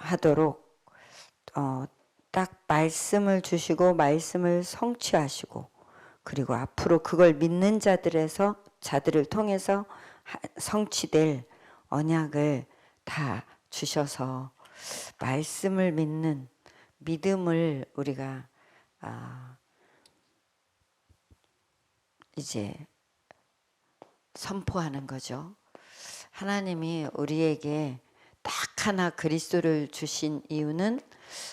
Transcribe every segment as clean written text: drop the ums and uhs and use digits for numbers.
하도록 딱 말씀을 주시고 말씀을 성취하시고, 그리고 앞으로 그걸 믿는 자들을 통해서 성취될 언약을 다 주셔서 말씀을 믿는 믿음을 우리가 이제 선포하는 거죠. 하나님이 우리에게 딱 하나 그리스도를 주신 이유는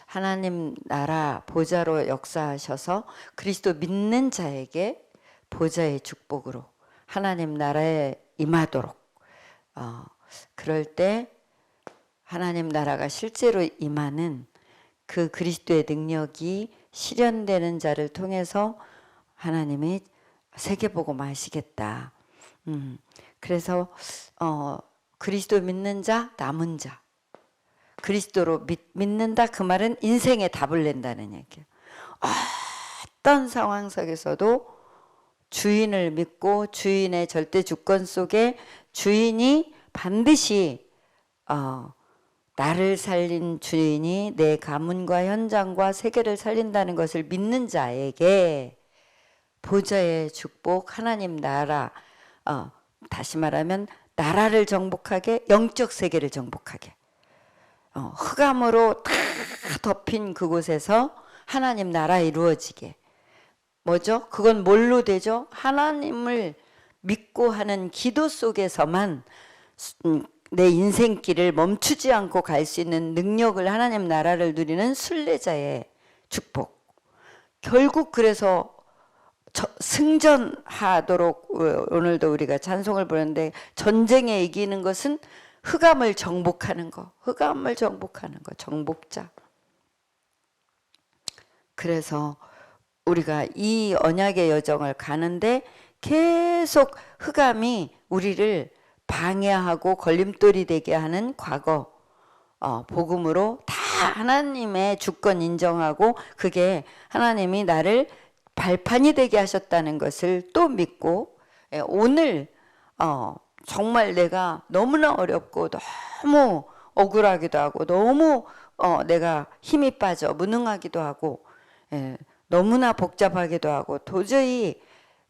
하나님 나라 보좌로 역사하셔서 그리스도 믿는 자에게 보좌의 축복으로 하나님 나라에 임하도록, 그럴 때 하나님 나라가 실제로 임하는 그 그리스도의 능력이 실현되는 자를 통해서 하나님이 세계복음 하시겠다. 그래서 그리스도 믿는 자, 남은 자, 그리스도로 믿는다, 그 말은 인생에 답을 낸다는 얘기예요. 어떤 상황 속에서도 주인을 믿고 주인의 절대 주권 속에 주인이 반드시 나를 살린 주인이 내 가문과 현장과 세계를 살린다는 것을 믿는 자에게 보좌의 축복, 하나님 나라, 다시 말하면 나라를 정복하게, 영적 세계를 정복하게, 흑암으로 다 덮인 그곳에서 하나님 나라 이루어지게. 뭐죠? 그건 뭘로 되죠? 하나님을 믿고 하는 기도 속에서만 내 인생길을 멈추지 않고 갈 수 있는 능력을, 하나님 나라를 누리는 순례자의 축복. 결국 그래서 승전하도록, 오늘도 우리가 찬송을 부르는데, 전쟁에 이기는 것은 흑암을 정복하는 거, 흑암을 정복하는 거, 정복자. 그래서 우리가 이 언약의 여정을 가는데 계속 흑암이 우리를 방해하고 걸림돌이 되게 하는 과거 복음으로 다 하나님의 주권 인정하고, 그게 하나님이 나를 발판이 되게 하셨다는 것을 또 믿고, 오늘 정말 내가 너무나 어렵고 너무 억울하기도 하고 너무 내가 힘이 빠져 무능하기도 하고 너무나 복잡하기도 하고 도저히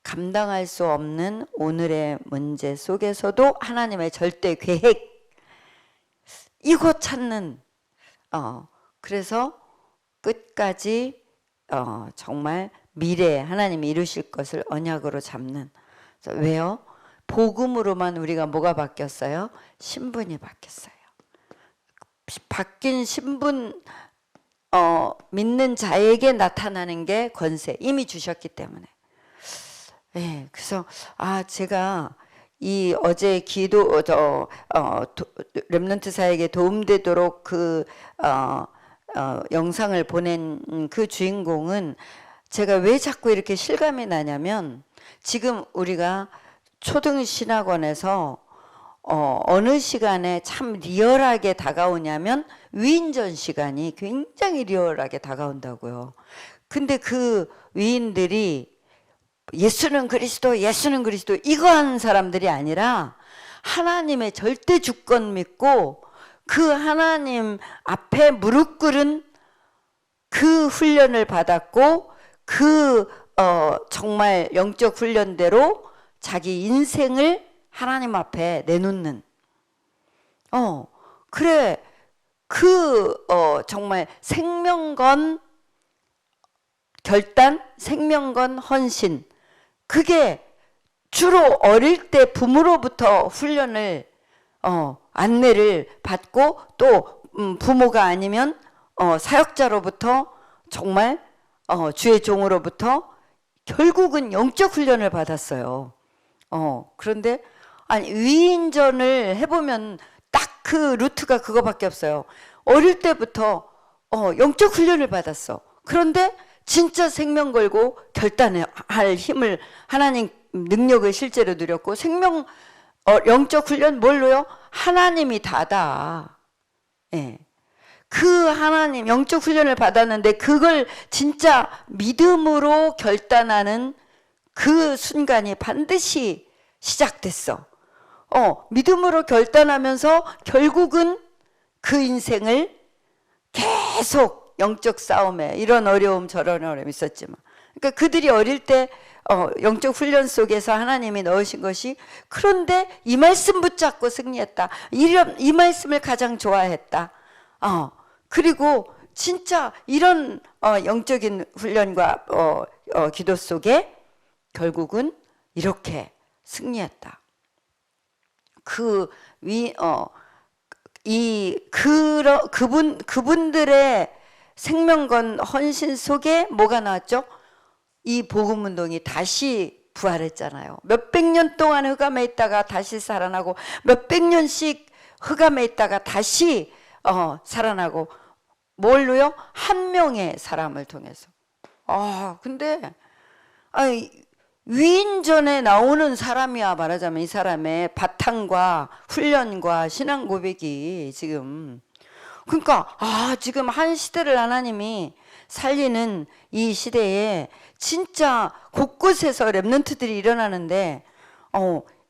감당할 수 없는 오늘의 문제 속에서도 하나님의 절대 계획, 이거 찾는, 그래서 끝까지 정말 미래에 하나님이 이루실 것을 언약으로 잡는. 왜요? 복음으로만 우리가 뭐가 바뀌었어요? 신분이 바뀌었어요. 바뀐 신분, 믿는 자에게 나타나는 게 권세, 이미 주셨기 때문에. 예, 그래서 제가 이 어제 기도 렘넌트 사에게 도움되도록 그 영상을 보낸 그 주인공은, 제가 왜 자꾸 이렇게 실감이 나냐면, 지금 우리가 초등신학원에서 어느 시간에 참 리얼하게 다가오냐면 위인전 시간이 굉장히 리얼하게 다가온다고요. 근데 그 위인들이 예수는 그리스도, 예수는 그리스도 이거 하는 사람들이 아니라 하나님의 절대 주권 믿고 그 하나님 앞에 무릎 꿇은 그 훈련을 받았고, 그 정말 영적 훈련대로 자기 인생을 하나님 앞에 내놓는, 그래, 정말 생명 건 결단, 생명 건 헌신, 그게 주로 어릴 때 부모로부터 훈련을, 안내를 받고, 또 부모가 아니면 사역자로부터, 정말 주의 종으로부터 결국은 영적 훈련을 받았어요. 그런데 위인전을 해보면 딱 그 루트가 그거밖에 없어요. 어릴 때부터 영적 훈련을 받았어. 그런데 진짜 생명 걸고 결단할 힘을, 하나님 능력을 실제로 누렸고, 영적 훈련 뭘로요? 하나님이 다다. 예. 그 하나님 영적 훈련을 받았는데 그걸 진짜 믿음으로 결단하는 그 순간이 반드시 시작됐어. 믿음으로 결단하면서 결국은 그 인생을 계속 영적 싸움에 이런 어려움 저런 어려움 있었지만, 그러니까 그들이 어릴 때 영적 훈련 속에서 하나님이 넣으신 것이, 그런데 이 말씀 붙잡고 승리했다. 이 말씀을 가장 좋아했다. 그리고 진짜 이런 영적인 훈련과 기도 속에 결국은 이렇게 승리했다. 그분들의 생명건 헌신 속에 뭐가 나왔죠? 이 복음 운동이 다시 부활했잖아요. 몇백 년 동안 흑암에 있다가 다시 살아나고, 몇백 년씩 흑암에 있다가 다시 살아나고, 뭘로요? 한 명의 사람을 통해서. 근데 위인전에 나오는 사람이야, 말하자면 이 사람의 바탕과 훈련과 신앙 고백이 지금, 그러니까 지금 한 시대를 하나님이 살리는 이 시대에 진짜 곳곳에서 렘넌트들이 일어나는데,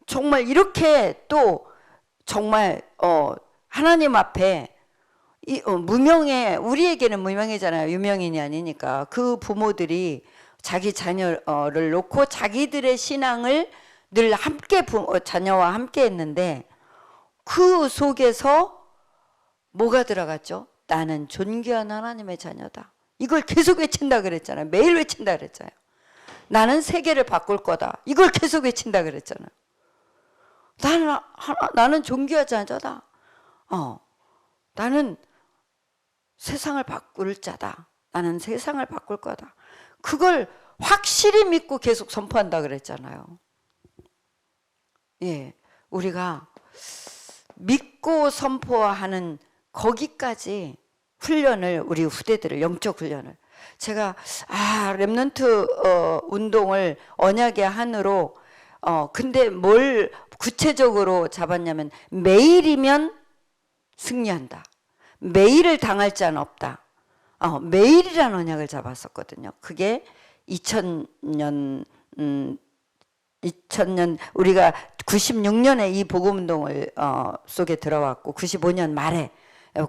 정말 이렇게 또 정말 하나님 앞에 무명의, 우리에게는 무명이잖아요. 유명인이 아니니까. 그 부모들이 자기 자녀를 놓고 자기들의 신앙을 늘 함께 자녀와 함께 했는데, 그 속에서 뭐가 들어갔죠? 나는 존귀한 하나님의 자녀다. 이걸 계속 외친다 그랬잖아요. 매일 외친다 그랬잖아요. 나는 세계를 바꿀 거다. 이걸 계속 외친다 그랬잖아요. 나는 존귀한 자녀다. 나는 세상을 바꿀 자다. 나는 세상을 바꿀 거다. 그걸 확실히 믿고 계속 선포한다 그랬잖아요. 예, 우리가 믿고 선포하는 거기까지 훈련을, 우리 후대들을, 영적 훈련을, 제가 렘넌트 운동을 언약의 한으로 근데 뭘 구체적으로 잡았냐면, 매일이면 승리한다. 매일을 당할 자는 없다. 매일이라는 언약을 잡았었거든요. 그게 2000년 우리가 96년에 이 복음운동을 속에 들어왔고, 95년 말에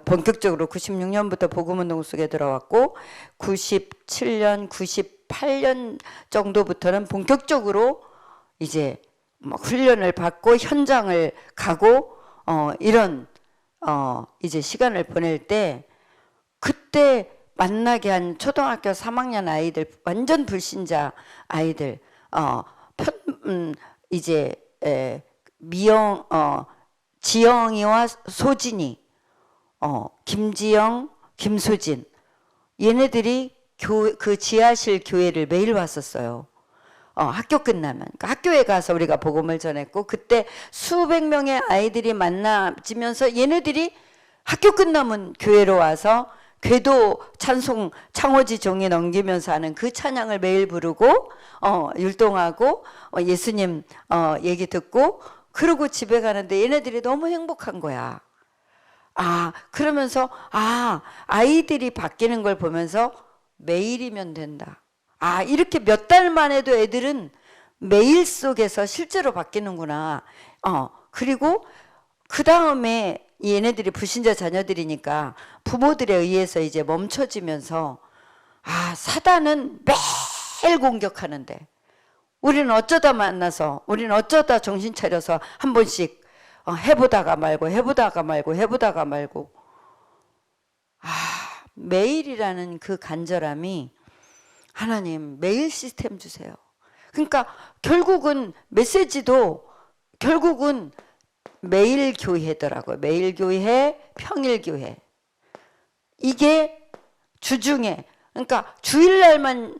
본격적으로 96년부터 복음운동 속에 들어왔고, 97년, 98년 정도부터는 본격적으로 이제 훈련을 받고 현장을 가고 이런 이제 시간을 보낼 때, 그때 만나게 한 초등학교 3학년 아이들, 완전 불신자 아이들, 이제 지영이와 소진이, 김지영, 김소진, 얘네들이 그 지하실 교회를 매일 왔었어요. 학교 끝나면. 그러니까 학교에 가서 우리가 복음을 전했고, 그때 수백 명의 아이들이 만나지면서 얘네들이 학교 끝나면 교회로 와서 궤도 찬송 창호지 종이 넘기면서 하는 그 찬양을 매일 부르고 율동하고 예수님 얘기 듣고, 그러고 집에 가는데 얘네들이 너무 행복한 거야. 그러면서 아이들이 바뀌는 걸 보면서 매일이면 된다. 이렇게 몇 달만 해도 애들은 매일 속에서 실제로 바뀌는구나. 그리고 그 다음에 얘네들이 불신자 자녀들이니까 부모들에 의해서 이제 멈춰지면서, 사단은 매일 공격하는데 우리는 어쩌다 만나서, 우리는 어쩌다 정신 차려서 한 번씩 해보다가 말고 매일이라는 그 간절함이, 하나님 매일 시스템 주세요. 그러니까 결국은 메시지도 결국은 매일 교회더라고요. 매일 교회, 평일 교회. 이게 주중에, 그러니까 주일날만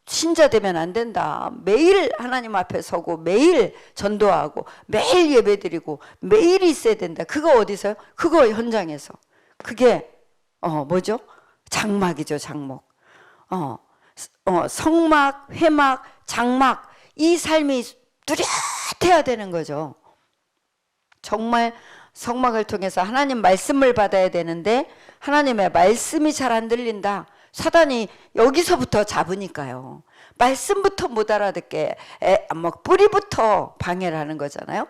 신자 되면 안 된다. 매일 하나님 앞에 서고 매일 전도하고 매일 예배드리고 매일 있어야 된다. 그거 어디서요? 그거 현장에서. 그게 뭐죠? 장막이죠. 장목. 성막, 회막, 장막, 이 삶이 뚜렷해야 되는 거죠. 정말 성막을 통해서 하나님 말씀을 받아야 되는데 하나님의 말씀이 잘 안 들린다. 사단이 여기서부터 잡으니까요. 말씀부터 못 알아듣게 뿌리부터 방해를 하는 거잖아요.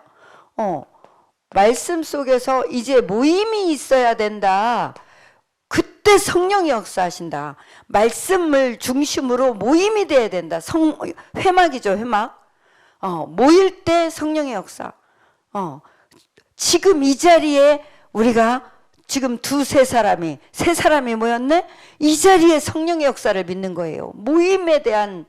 말씀 속에서 이제 모임이 있어야 된다. 그때 성령이 역사하신다. 말씀을 중심으로 모임이 돼야 된다. 회막이죠, 회막. 모일 때 성령의 역사. 지금 이 자리에 우리가 지금 세 사람이 모였네? 이 자리에 성령의 역사를 믿는 거예요. 모임에 대한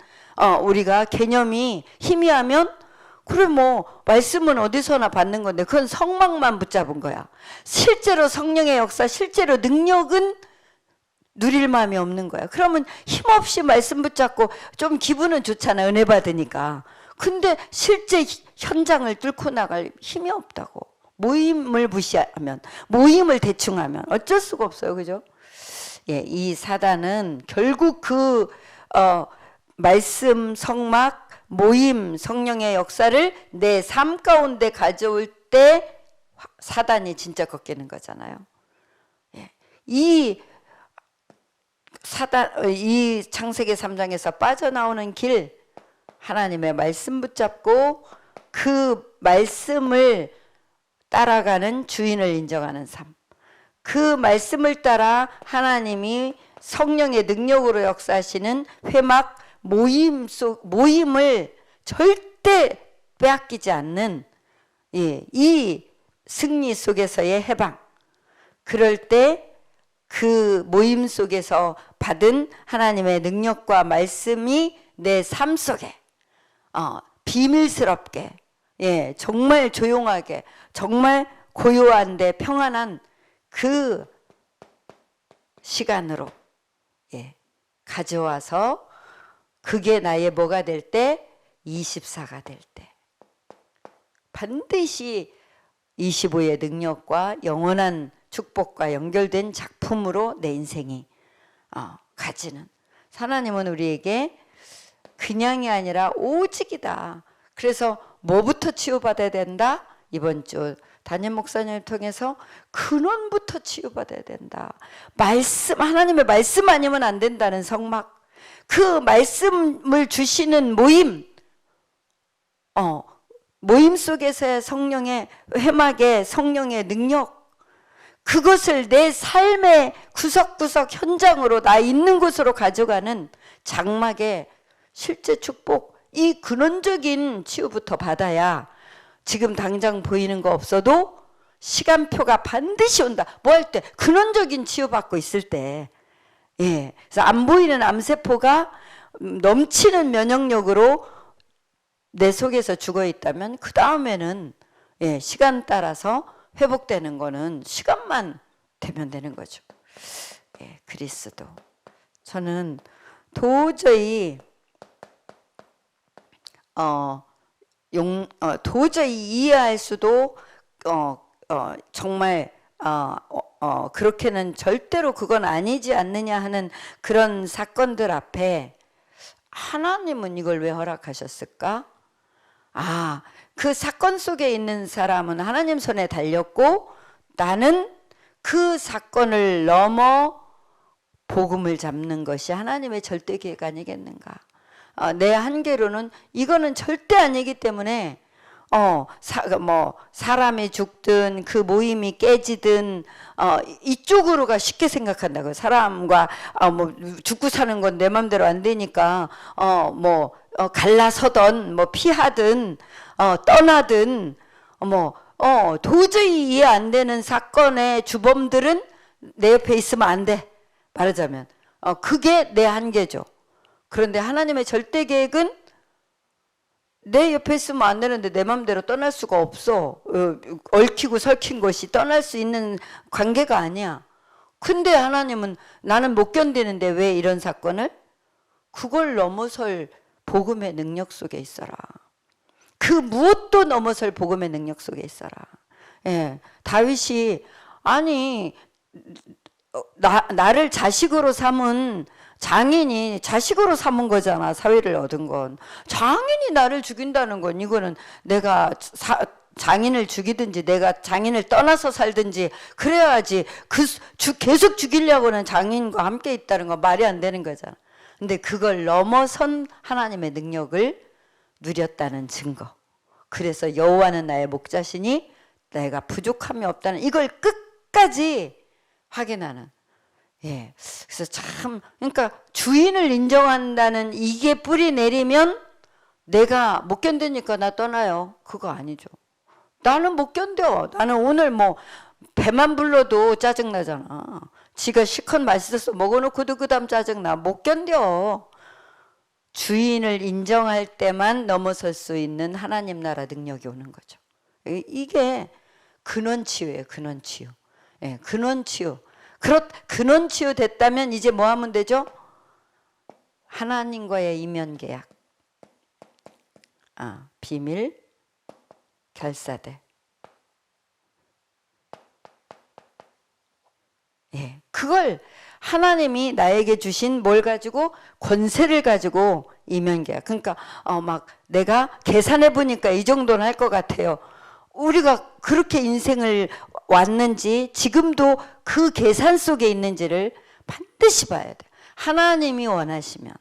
우리가 개념이 희미하면 그래 뭐 말씀은 어디서나 받는 건데 그건 성막만 붙잡은 거야. 실제로 성령의 역사, 실제로 능력은 누릴 마음이 없는 거야. 그러면 힘없이 말씀 붙잡고 좀 기분은 좋잖아, 은혜 받으니까. 근데 실제 현장을 뚫고 나갈 힘이 없다고. 모임을 무시하면, 모임을 대충 하면 어쩔 수가 없어요. 그죠? 예, 이 사단은 결국 말씀, 성막, 모임, 성령의 역사를 내 삶 가운데 가져올 때 사단이 진짜 꺾이는 거잖아요. 예, 이 창세기 3장에서 빠져나오는 길, 하나님의 말씀 붙잡고 그 말씀을 따라가는 주인을 인정하는 삶. 그 말씀을 따라 하나님이 성령의 능력으로 역사하시는 회막 모임을 절대 빼앗기지 않는 이 승리 속에서의 해방. 그럴 때 그 모임 속에서 받은 하나님의 능력과 말씀이 내 삶 속에 비밀스럽게, 예, 정말 조용하게, 정말 고요한데 평안한 그 시간으로, 예, 가져와서 그게 나의 뭐가 될 때? 24가 될 때. 반드시 25의 능력과 영원한 축복과 연결된 작품으로 내 인생이 가지는. 하나님은 우리에게 그냥이 아니라 오직이다. 그래서 뭐부터 치유받아야 된다? 이번 주 담임 목사님을 통해서 근원부터 치유받아야 된다. 하나님의 말씀 아니면 안 된다는 성막. 그 말씀을 주시는 모임. 모임 속에서의 성령의 회막의 성령의 능력. 그것을 내 삶의 구석구석 현장으로 나 있는 곳으로 가져가는 장막의 실제 축복, 이 근원적인 치유부터 받아야 지금 당장 보이는 거 없어도 시간표가 반드시 온다. 뭐 할 때? 근원적인 치유받고 있을 때. 예. 그래서 안 보이는 암세포가 넘치는 면역력으로 내 속에서 죽어 있다면 그 다음에는, 예, 시간 따라서 회복되는 거는 시간만 되면 되는 거죠. 예, 그리스도. 저는 도저히 도저히 이해할 수도 정말 그렇게는 절대로 그건 아니지 않느냐 하는 그런 사건들 앞에 하나님은 이걸 왜 허락하셨을까? 그 사건 속에 있는 사람은 하나님 손에 달렸고 나는 그 사건을 넘어 복음을 잡는 것이 하나님의 절대 계획 아니겠는가? 내 한계로는 이거는 절대 아니기 때문에 사람이 죽든 그 모임이 깨지든 이쪽으로가 쉽게 생각한다고. 사람과 죽고 사는 건 내 맘대로 안 되니까 갈라서던 피하든 떠나든 도저히 이해 안 되는 사건의 주범들은 내 옆에 있으면 안 돼. 말하자면 그게 내 한계죠. 그런데 하나님의 절대 계획은 내 옆에 있으면 안 되는데 내 맘대로 떠날 수가 없어. 얽히고 설킨 것이 떠날 수 있는 관계가 아니야. 근데 하나님은 나는 못 견디는데 왜 이런 사건을? 그걸 넘어설 복음의 능력 속에 있어라. 그 무엇도 넘어설 복음의 능력 속에 있어라. 예, 다윗이 나를 자식으로 삼은 장인이 자식으로 삼은 거잖아. 사위를 얻은 건. 장인이 나를 죽인다는 건 이거는 내가 장인을 죽이든지 내가 장인을 떠나서 살든지 그래야지. 계속 죽이려고는 장인과 함께 있다는 건 말이 안 되는 거잖아. 근데 그걸 넘어선 하나님의 능력을 누렸다는 증거. 그래서 여호와는 나의 목자시니 내가 부족함이 없다는 이걸 끝까지 확인하는. 예. 그래서 참, 그러니까 주인을 인정한다는 이게 뿌리 내리면 내가 못 견디니까 나 떠나요. 그거 아니죠. 나는 못 견뎌. 나는 오늘 뭐 배만 불러도 짜증나잖아. 지가 실컷 맛있어서 먹어놓고도 그 다음 짜증나. 못 견뎌. 주인을 인정할 때만 넘어설 수 있는 하나님 나라 능력이 오는 거죠. 이게 근원치유예요. 근원치유. 예, 근원치유. 근원치유 됐다면 이제 뭐 하면 되죠? 하나님과의 이면계약. 비밀 결사대. 예, 그걸 하나님이 나에게 주신 뭘 가지고? 권세를 가지고 이면계약. 그러니까 막 내가 계산해 보니까 이 정도는 할 것 같아요. 우리가 그렇게 인생을 왔는지 지금도 그 계산 속에 있는지를 반드시 봐야 돼. 하나님이 원하시면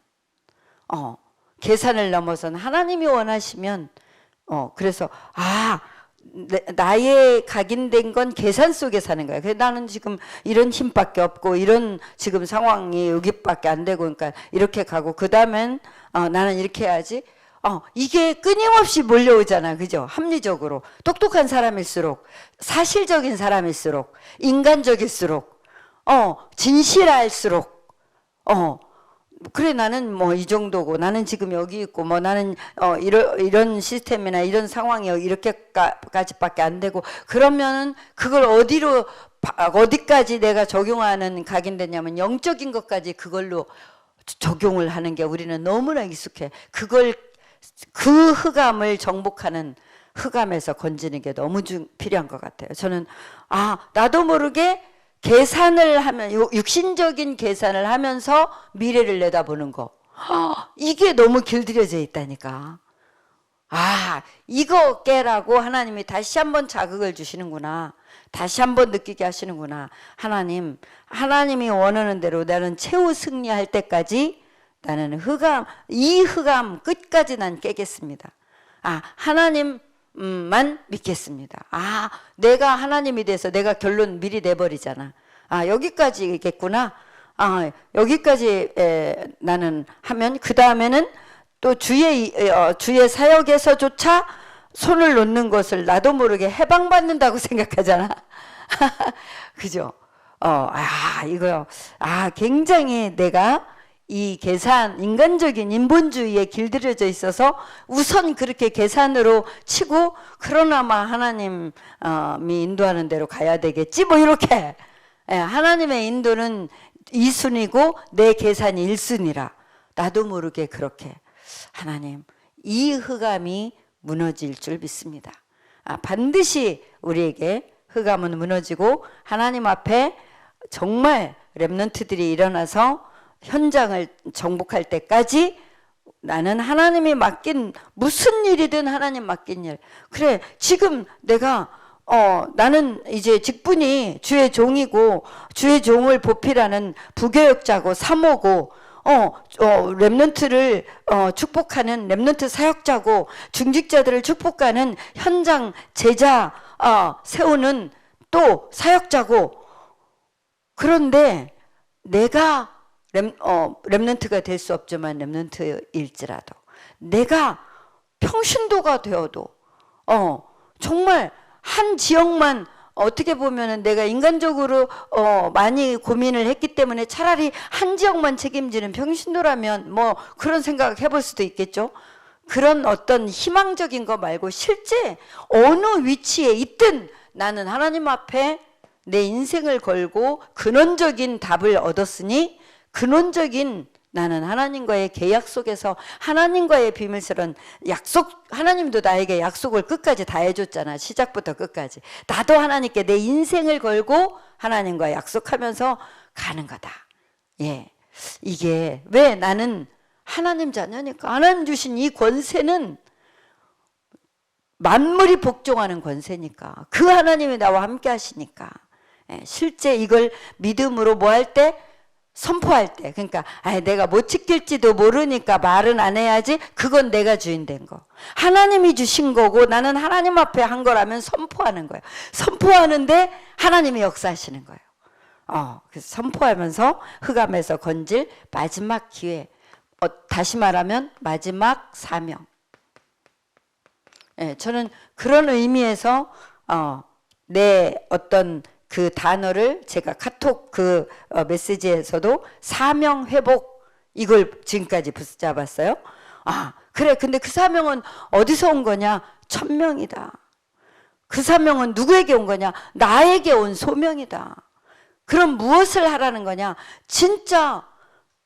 계산을 넘어선 하나님이 원하시면 그래서 나의 각인된 건 계산 속에 사는 거야. 그래서 나는 지금 이런 힘밖에 없고 이런 지금 상황이 여기밖에 안 되고 그러니까 이렇게 가고 그 다음엔 나는 이렇게 해야지. 이게 끊임없이 몰려오잖아. 그죠? 합리적으로. 똑똑한 사람일수록, 사실적인 사람일수록, 인간적일수록, 진실할수록, 그래, 나는 뭐 이 정도고, 나는 지금 여기 있고, 뭐 나는, 이런 시스템이나 이런 상황이 이렇게까지밖에 안 되고, 그러면은 그걸 어디까지 내가 적용하는 각인되냐면 영적인 것까지 그걸로 적용을 하는 게 우리는 너무나 익숙해. 그 흑암을 정복하는 흑암에서 건지는 게 너무 필요한 것 같아요. 저는 나도 모르게 계산을 하면 육신적인 계산을 하면서 미래를 내다보는 거 이게 너무 길들여져 있다니까. 이거 깨라고 하나님이 다시 한번 자극을 주시는구나. 다시 한번 느끼게 하시는구나. 하나님이 원하는 대로 나는 최후 승리할 때까지 나는 이 흑암 끝까지 난 깨겠습니다. 하나님만 믿겠습니다. 내가 하나님이 돼서 내가 결론 미리 내버리잖아. 여기까지겠구나. 여기까지 나는 하면 그 다음에는 또 주의 사역에서조차 손을 놓는 것을 나도 모르게 해방받는다고 생각하잖아. 그죠? 이거요. 굉장히 내가 이 인간적인 인본주의에 길들여져 있어서 우선 그렇게 계산으로 치고 그러나마 하나님이 인도하는 대로 가야 되겠지 뭐 이렇게. 하나님의 인도는 2순위고 내 계산이 1순위라 나도 모르게 그렇게 하나님 이 흑암이 무너질 줄 믿습니다. 반드시 우리에게 흑암은 무너지고 하나님 앞에 정말 렘넌트들이 일어나서 현장을 정복할 때까지 나는 하나님이 맡긴 무슨 일이든 하나님 맡긴 일. 그래 지금 내가 나는 이제 직분이 주의 종이고 주의 종을 보필하는 부교역자고 사모고 렘넌트를 축복하는 렘넌트 사역자고 중직자들을 축복하는 현장 제자 세우는 또 사역자고 그런데 내가 렘넌트가 될 수 없지만 렘넌트일지라도 내가 평신도가 되어도 정말 한 지역만 어떻게 보면은 내가 인간적으로 많이 고민을 했기 때문에 차라리 한 지역만 책임지는 평신도라면 뭐 그런 생각 해볼 수도 있겠죠. 그런 어떤 희망적인 거 말고 실제 어느 위치에 있든 나는 하나님 앞에 내 인생을 걸고 근원적인 답을 얻었으니 근원적인 나는 하나님과의 계약 속에서 하나님과의 비밀스러운 약속, 하나님도 나에게 약속을 끝까지 다 해줬잖아. 시작부터 끝까지. 나도 하나님께 내 인생을 걸고 하나님과 약속하면서 가는 거다. 예. 이게 왜 나는 하나님 자녀니까. 하나님 주신 이 권세는 만물이 복종하는 권세니까. 그 하나님이 나와 함께 하시니까. 예. 실제 이걸 믿음으로 뭐 할 때? 선포할 때. 그러니까 내가 못 지킬지도 모르니까 말은 안 해야지. 그건 내가 주인 된 거. 하나님이 주신 거고 나는 하나님 앞에 한 거라면 선포하는 거예요. 선포하는데 하나님이 역사하시는 거예요. 그래서 선포하면서 흑암에서 건질 마지막 기회. 다시 말하면 마지막 사명. 예, 저는 그런 의미에서 내 어떤 그 단어를 제가 카톡 그 메시지에서도 사명 회복 이걸 지금까지 붙잡았어요. 그래. 근데 그 사명은 어디서 온 거냐? 천명이다. 그 사명은 누구에게 온 거냐? 나에게 온 소명이다. 그럼 무엇을 하라는 거냐? 진짜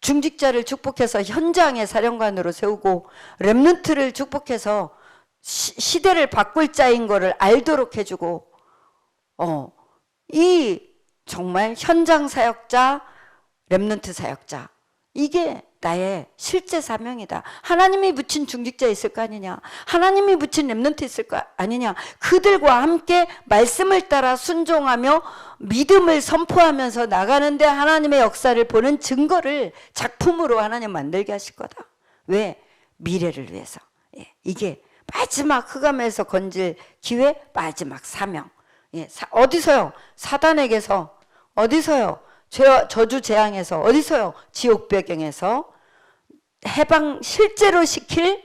중직자를 축복해서 현장의 사령관으로 세우고 렘넌트를 축복해서 시대를 바꿀 자인 거를 알도록 해주고 이 정말 현장 사역자, 렘넌트 사역자, 이게 나의 실제 사명이다. 하나님이 붙인 중직자 있을 거 아니냐, 하나님이 붙인 렘넌트 있을 거 아니냐. 그들과 함께 말씀을 따라 순종하며 믿음을 선포하면서 나가는데 하나님의 역사를 보는 증거를 작품으로 하나님 만들게 하실 거다. 왜? 미래를 위해서. 이게 마지막 흑암에서 건질 기회, 마지막 사명. 어디서요? 사단에게서. 어디서요? 저주 재앙에서. 어디서요? 지옥 배경에서 해방 실제로 시킬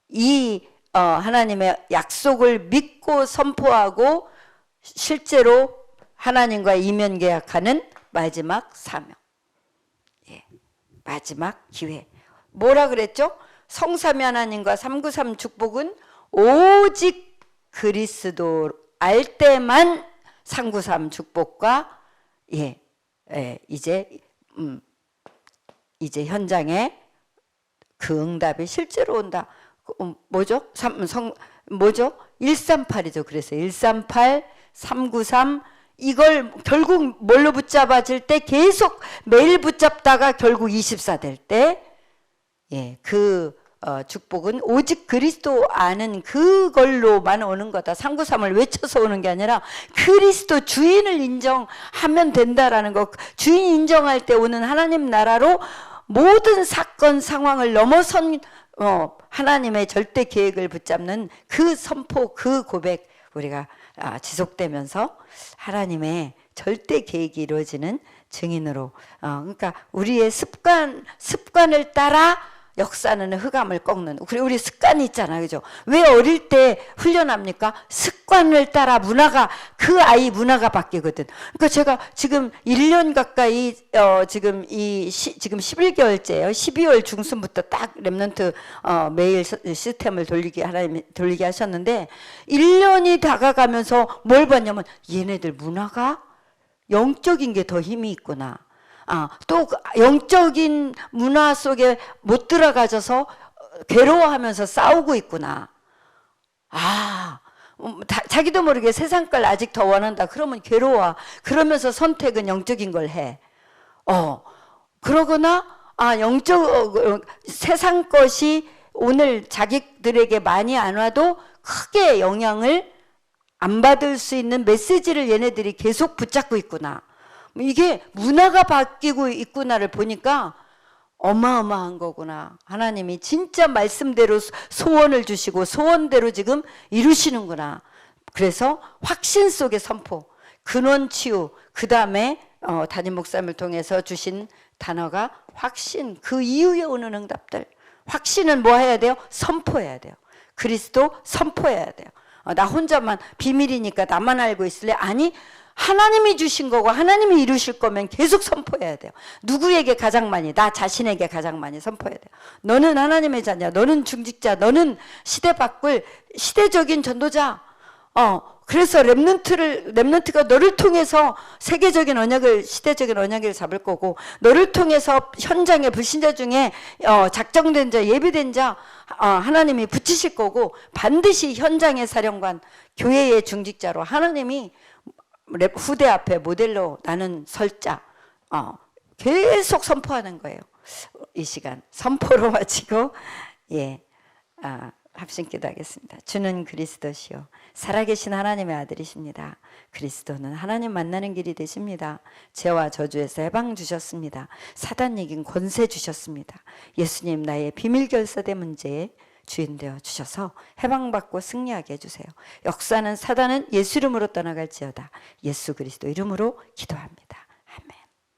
이 하나님의 약속을 믿고 선포하고 실제로 하나님과 이면 계약하는 마지막 사명. 마지막 기회. 뭐라 그랬죠? 성삼위 하나님과 393 축복은 오직 그리스도 알 때만 393 축복과 이제 현장에 그 응답이 실제로 온다. 뭐죠? 138이죠. 그래서 138, 393 이걸 결국 뭘로 붙잡아질 때 계속 매일 붙잡다가 결국 24 될 때 그 축복은 오직 그리스도 아는 그걸로만 오는 거다. 393을 외쳐서 오는 게 아니라 그리스도 주인을 인정하면 된다라는 거. 주인 인정할 때 오는 하나님 나라로 모든 사건 상황을 넘어선 하나님의 절대 계획을 붙잡는 그 선포, 그 고백 우리가 지속되면서 하나님의 절대 계획이 이루어지는 증인으로 그러니까 우리의 습관을 따라 역사는 흑암을 꺾는. 그리고 우리 습관이 있잖아요. 그죠? 왜 어릴 때 훈련합니까? 습관을 따라 그 아이 문화가 바뀌거든. 그러니까 제가 지금 1년 가까이, 지금 11개월째예요. 12월 중순부터 딱 렘넌트, 메일 시스템을 하나님이 돌리게 하셨는데, 1년이 다가가면서 뭘 봤냐면, 얘네들 문화가 영적인 게 더 힘이 있구나. 또 영적인 문화 속에 못 들어가져서 괴로워하면서 싸우고 있구나. 자기도 모르게 세상 걸 아직 더 원한다. 그러면 괴로워. 그러면서 선택은 영적인 걸 해. 그러거나 세상 것이 오늘 자기들에게 많이 안 와도 크게 영향을 안 받을 수 있는 메시지를 얘네들이 계속 붙잡고 있구나. 이게 문화가 바뀌고 있구나를 보니까 어마어마한 거구나. 하나님이 진짜 말씀대로 소원을 주시고 소원대로 지금 이루시는구나. 그래서 확신 속의 선포, 근원 치유, 그 다음에 담임 목사님을 통해서 주신 단어가 확신, 그 이후에 오는 응답들. 확신은 뭐 해야 돼요? 선포해야 돼요. 그리스도 선포해야 돼요. 나 혼자만 비밀이니까 나만 알고 있을래? 아니, 하나님이 주신 거고 하나님이 이루실 거면 계속 선포해야 돼요. 누구에게 가장 많이? 나 자신에게 가장 많이 선포해야 돼요. 너는 하나님의 자녀, 너는 중직자, 너는 시대 바꿀 시대적인 전도자. 그래서 렘넌트가 너를 통해서 세계적인 언약을, 시대적인 언약을 잡을 거고, 너를 통해서 현장의 불신자 중에 작정된 자, 예비된 자 하나님이 붙이실 거고, 반드시 현장의 사령관, 교회의 중직자로 하나님이 후대 앞에 모델로 나는 설자. 계속 선포하는 거예요. 이 시간 선포로 마치고 합심기도 하겠습니다. 주는 그리스도시요 살아계신 하나님의 아들이십니다. 그리스도는 하나님 만나는 길이 되십니다. 죄와 저주에서 해방 주셨습니다. 사단 이긴 권세 주셨습니다. 예수님 나의 비밀 결사대 문제에 주인 되어 주셔서 해방받고 승리하게 해주세요. 역사는 사단은 예수 이름으로 떠나갈지어다. 예수 그리스도 이름으로 기도합니다.